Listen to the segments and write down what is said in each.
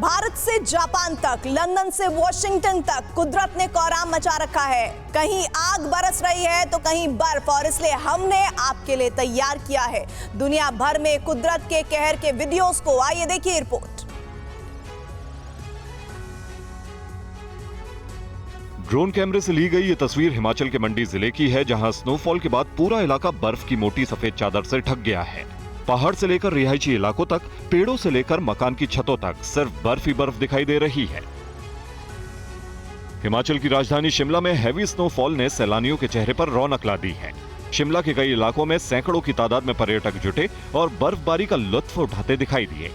भारत से जापान तक, लंदन से वॉशिंगटन तक कुदरत ने कोहराम मचा रखा है। कहीं आग बरस रही है तो कहीं बर्फ, और इसलिए हमने आपके लिए तैयार किया है दुनिया भर में कुदरत के कहर के वीडियोस को। आइए देखिए रिपोर्ट। ड्रोन कैमरे से ली गई ये तस्वीर हिमाचल के मंडी जिले की है, जहां स्नोफॉल के बाद पूरा इलाका बर्फ की मोटी सफेद चादर से ढक गया है। पहाड़ से लेकर रिहायशी इलाकों तक, पेड़ों से लेकर मकान की छतों तक सिर्फ बर्फ ही बर्फ दिखाई दे रही है। हिमाचल की राजधानी शिमला में हैवी स्नोफॉल ने सैलानियों के चेहरे पर रौनक ला दी है। शिमला के कई इलाकों में सैकड़ों की तादाद में पर्यटक जुटे और बर्फबारी का लुत्फ उठाते दिखाई दिए।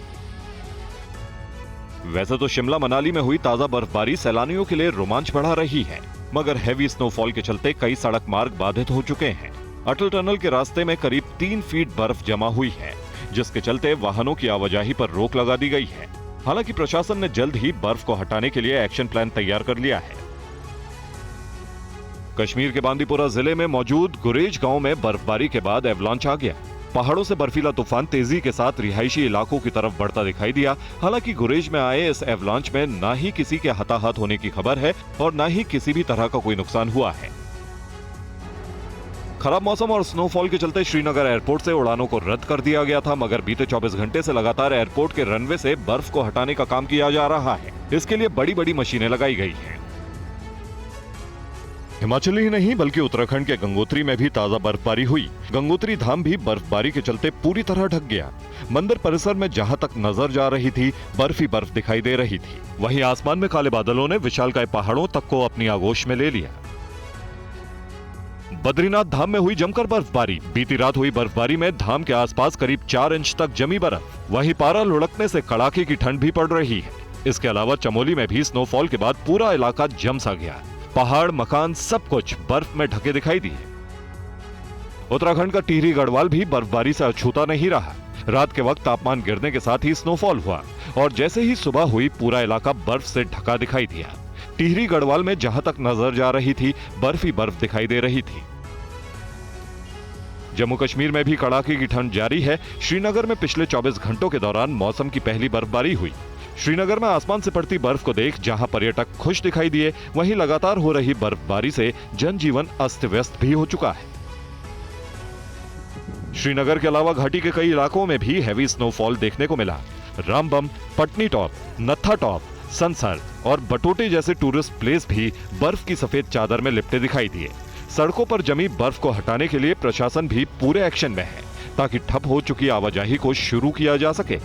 वैसे तो शिमला मनाली में हुई ताजा बर्फबारी सैलानियों के लिए रोमांच बढ़ा रही है, मगर हैवी स्नोफॉल के चलते कई सड़क मार्ग बाधित हो चुके हैं। अटल टनल के रास्ते में करीब 3 फीट बर्फ जमा हुई है, जिसके चलते वाहनों की आवाजाही पर रोक लगा दी गई है। हालांकि प्रशासन ने जल्द ही बर्फ को हटाने के लिए एक्शन प्लान तैयार कर लिया है। कश्मीर के बांदीपुरा जिले में मौजूद गुरेज गांव में बर्फबारी के बाद एवलांच आ गया। पहाड़ों से बर्फीला तूफान तेजी के साथ रिहायशी इलाकों की तरफ बढ़ता दिखाई दिया। हालांकि गुरेज में आए इस एवलांच में ना ही किसी के हताहत होने की खबर है और ना ही किसी भी तरह का कोई नुकसान हुआ है। खराब मौसम और स्नोफॉल के चलते श्रीनगर एयरपोर्ट से उड़ानों को रद्द कर दिया गया था, मगर बीते 24 घंटे से लगातार एयरपोर्ट के रनवे से बर्फ को हटाने का काम किया जा रहा है। इसके लिए बड़ी बड़ी मशीनें लगाई गई हैं। हिमाचल ही नहीं बल्कि उत्तराखंड के गंगोत्री में भी ताजा बर्फबारी हुई। गंगोत्री धाम भी बर्फबारी के चलते पूरी तरह ढक गया। मंदिर परिसर में जहां तक नजर जा रही थी बर्फ ही बर्फ दिखाई दे रही थी। वहीं आसमान में काले बादलों ने विशालकाय पहाड़ों तक को अपनी आगोश में ले लिया। बद्रीनाथ धाम में हुई जमकर बर्फबारी। बीती रात हुई बर्फबारी में धाम के आसपास करीब 4 इंच तक जमी बर्फ। वहीं पारा लुढ़कने से कड़ाके की ठंड भी पड़ रही है। इसके अलावा चमोली में भी स्नोफॉल के बाद पूरा इलाका जम सा गया। पहाड़, मकान, सब कुछ बर्फ में ढके दिखाई दिए। उत्तराखंड का टिहरी गढ़वाल भी बर्फबारी से अछूता नहीं रहा। रात के वक्त तापमान गिरने के साथ ही स्नोफॉल हुआ और जैसे ही सुबह हुई पूरा इलाका बर्फ से ढका दिखाई दिया। टिहरी गढ़वाल में जहां तक नजर जा रही थी बर्फ ही बर्फ दिखाई दे रही थी। जम्मू कश्मीर में भी कड़ाके की ठंड जारी है। श्रीनगर में पिछले 24 घंटों के दौरान मौसम की पहली बर्फबारी हुई। श्रीनगर में आसमान से पड़ती बर्फ को देख जहां पर्यटक खुश दिखाई दिए, वहीं लगातार हो रही बर्फबारी से जनजीवन अस्त व्यस्त भी हो चुका है। श्रीनगर के अलावा घाटी के कई इलाकों में भी हैवी स्नोफॉल देखने को मिला। रामबन, पटनी टॉप, नत्था टॉप, सनसर और बटोटे जैसे टूरिस्ट प्लेस भी बर्फ की सफेद चादर में लिपटे दिखाई दिए। सड़कों पर जमी बर्फ को हटाने के लिए प्रशासन भी पूरे एक्शन में है, ताकि ठप हो चुकी आवाजाही को शुरू किया जा सके।